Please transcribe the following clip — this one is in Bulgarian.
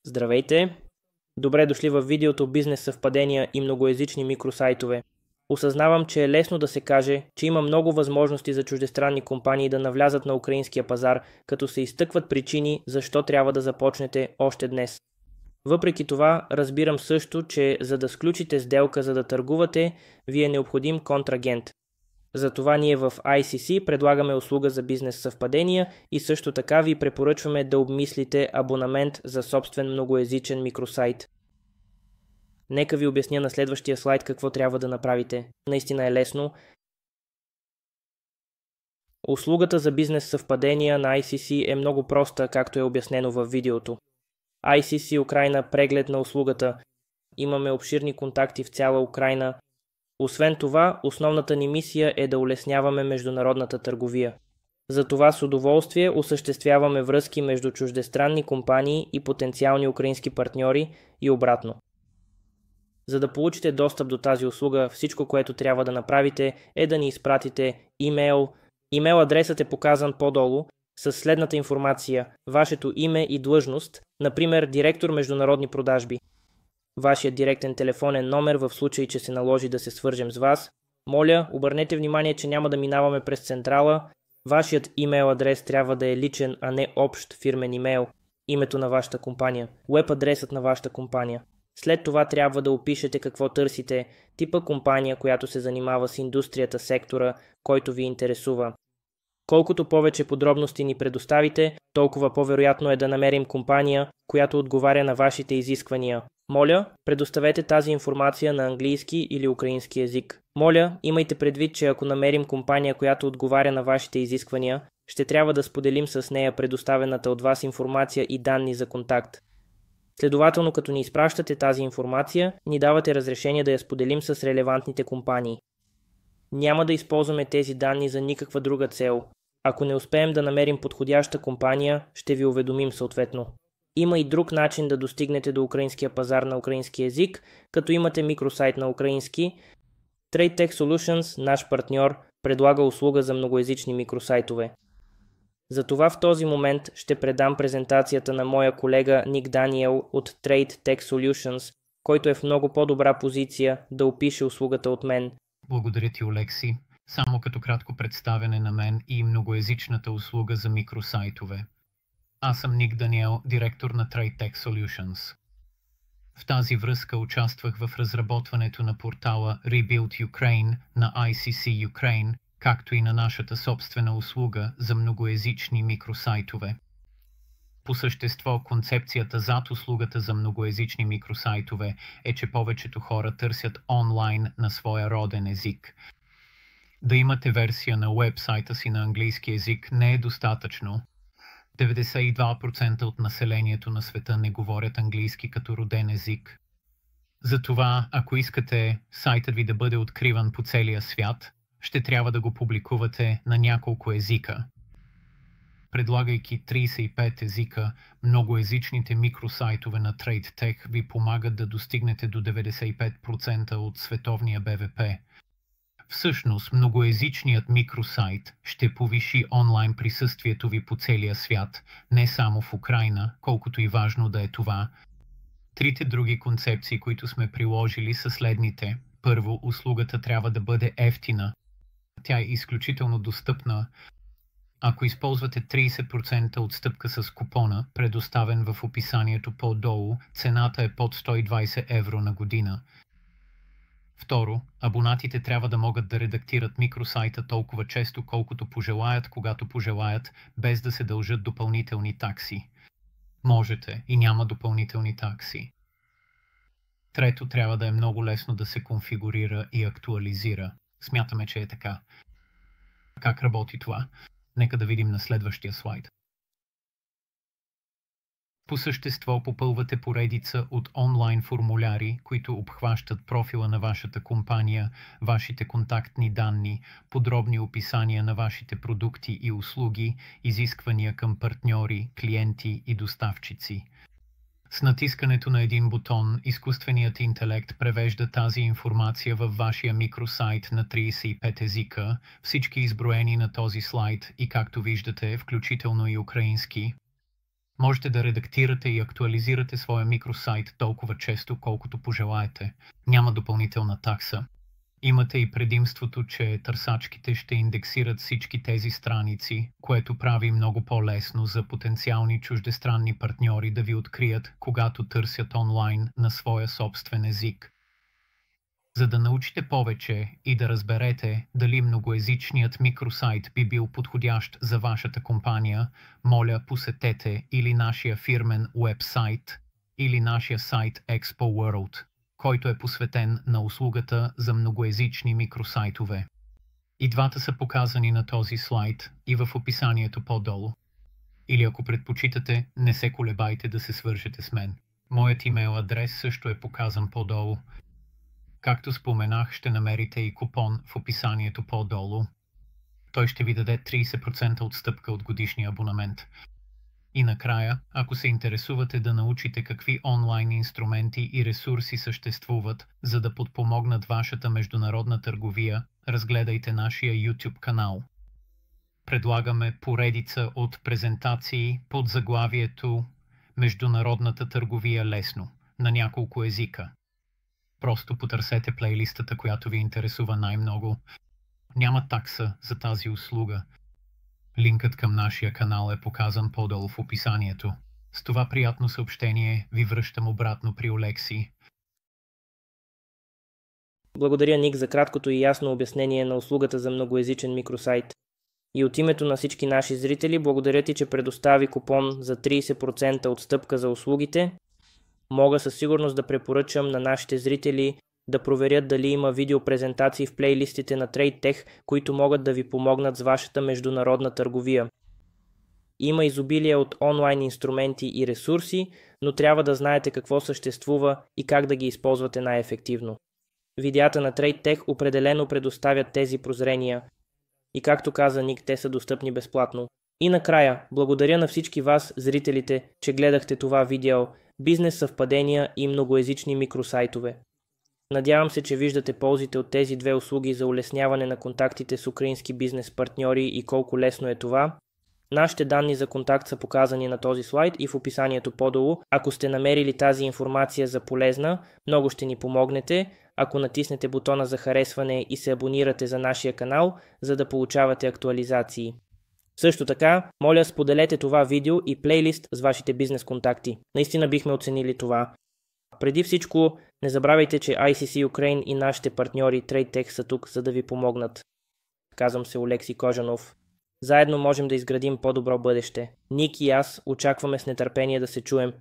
Здравейте! Добре дошли в видеото Бизнес съвпадения и многоезични микросайтове. Осъзнавам, че е лесно да се каже, че има много възможности за чуждестранни компании да навлязат на украинския пазар, като се изтъкват причини защо трябва да започнете още днес. Въпреки това, разбирам също, че за да сключите сделка, за да търгувате, ви е необходим контрагент. Затова ние в ICC предлагаме услуга за бизнес съвпадения и също така ви препоръчваме да обмислите абонамент за собствен многоезичен микросайт. Нека ви обясня на следващия слайд какво трябва да направите. Наистина е лесно. Услугата за бизнес съвпадения на ICC е много проста, както е обяснено в видеото. ICC Украина преглед на услугата. Имаме обширни контакти в цяла Украина. Освен това, основната ни мисия е да улесняваме международната търговия. Затова с удоволствие осъществяваме връзки между чуждестранни компании и потенциални украински партньори и обратно. За да получите достъп до тази услуга, всичко, което трябва да направите, е да ни изпратите имейл. Имейл адресът е показан по-долу с следната информация: вашето име и длъжност, например директор международни продажби. Вашият директен телефонен номер в случай, че се наложи да се свържем с вас. Моля, обърнете внимание, че няма да минаваме през централа. Вашият имейл адрес трябва да е личен, а не общ фирмен имейл. Името на вашата компания. Уеб адресът на вашата компания. След това трябва да опишете какво търсите, типа компания, която се занимава с индустрията, сектора, който ви интересува. Колкото повече подробности ни предоставите, толкова по-вероятно е да намерим компания, която отговаря на вашите изисквания. Моля, предоставете тази информация на английски или украински език. Моля, имайте предвид, че ако намерим компания, която отговаря на вашите изисквания, ще трябва да споделим с нея предоставената от вас информация и данни за контакт. Следователно, като ни изпращате тази информация, ни давате разрешение да я споделим с релевантните компании. Няма да използваме тези данни за никаква друга цел. Ако не успеем да намерим подходяща компания, ще ви уведомим съответно. Има и друг начин да достигнете до украинския пазар на украински език, като имате микросайт на украински. TradeTech Solutions, наш партньор, предлага услуга за многоезични микросайтове. Затова в този момент ще предам презентацията на моя колега Ник Даниел от TradeTech Solutions, който е в много по-добра позиция да опише услугата от мен. Благодаря ти, Олекси. Само като кратко представяне на мен и многоезичната услуга за микросайтове. Аз съм Ник Даниел, директор на TradeTech Solutions. В тази връзка участвах в разработването на портала Rebuild Ukraine на ICC Ukraine, както и на нашата собствена услуга за многоезични микросайтове. По същество, концепцията зад услугата за многоезични микросайтове е, че повечето хора търсят онлайн на своя роден език. Да имате версия на уебсайта си на английски език не е достатъчно. 92% от населението на света не говорят английски като роден език. Затова, ако искате сайтът ви да бъде откриван по целия свят, ще трябва да го публикувате на няколко езика. Предлагайки 35 езика, многоезичните микросайтове на TradeTech ви помагат да достигнете до 95% от световния БВП. Всъщност, многоезичният микросайт ще повиши онлайн присъствието ви по целия свят, не само в Украина, колкото и важно да е това. Трите други концепции, които сме приложили, са следните. Първо, услугата трябва да бъде евтина. Тя е изключително достъпна. Ако използвате 30% отстъпка с купона, предоставен в описанието по-долу, цената е под 120 евро на година. Второ, абонатите трябва да могат да редактират микросайта толкова често, колкото пожелаят, когато пожелаят, без да се дължат допълнителни такси. Можете и няма допълнителни такси. Трето, трябва да е много лесно да се конфигурира и актуализира. Смятаме, че е така. Как работи това? Нека да видим на следващия слайд. По същество попълвате поредица от онлайн формуляри, които обхващат профила на вашата компания, вашите контактни данни, подробни описания на вашите продукти и услуги, изисквания към партньори, клиенти и доставчици. С натискането на един бутон, изкуственият интелект превежда тази информация във вашия микросайт на 35 езика, всички изброени на този слайд и, както виждате, включително и украински. Можете да редактирате и актуализирате своя микросайт толкова често, колкото пожелаете. Няма допълнителна такса. Имате и предимството, че търсачките ще индексират всички тези страници, което прави много по-лесно за потенциални чуждестранни партньори да ви открият, когато търсят онлайн на своя собствен език. За да научите повече и да разберете дали многоезичният микросайт би бил подходящ за вашата компания, моля посетете или нашия фирмен уебсайт, или нашия сайт Expo World, който е посветен на услугата за многоезични микросайтове. И двата са показани на този слайд и в описанието по-долу. Или ако предпочитате, не се колебайте да се свържете с мен. Моят имейл адрес също е показан по-долу. Както споменах, ще намерите и купон в описанието по-долу. Той ще ви даде 30% отстъпка от годишния абонамент. И накрая, ако се интересувате да научите какви онлайн инструменти и ресурси съществуват, за да подпомогнат вашата международна търговия, разгледайте нашия YouTube канал. Предлагаме поредица от презентации под заглавието «Международната търговия лесно» на няколко езика. Просто потърсете плейлистата, която ви интересува най-много. Няма такса за тази услуга. Линкът към нашия канал е показан по-долу в описанието. С това приятно съобщение ви връщам обратно при Олекси. Благодаря, Ник, за краткото и ясно обяснение на услугата за многоезичен микросайт. И от името на всички наши зрители, благодаря ти, че предостави купон за 30% отстъпка за услугите. Мога със сигурност да препоръчам на нашите зрители да проверят дали има видеопрезентации в плейлистите на TradeTech, които могат да ви помогнат с вашата международна търговия. Има изобилие от онлайн инструменти и ресурси, но трябва да знаете какво съществува и как да ги използвате най-ефективно. Видеята на TradeTech определено предоставят тези прозрения и както каза Ник, те са достъпни безплатно. И накрая, благодаря на всички вас, зрителите, че гледахте това видео «Бизнес съвпадения и многоезични микросайтове». Надявам се, че виждате ползите от тези две услуги за улесняване на контактите с украински бизнес партньори и колко лесно е това. Нашите данни за контакт са показани на този слайд и в описанието по-долу. Ако сте намерили тази информация за полезна, много ще ни помогнете, ако натиснете бутона за харесване и се абонирате за нашия канал, за да получавате актуализации. Също така, моля споделете това видео и плейлист с вашите бизнес контакти. Наистина бихме оценили това. Преди всичко, не забравяйте, че ICC Ukraine и нашите партньори TradeTech са тук, за да ви помогнат. Казвам се Олекси Кожанов. Заедно можем да изградим по-добро бъдеще. Ник и аз очакваме с нетърпение да се чуем.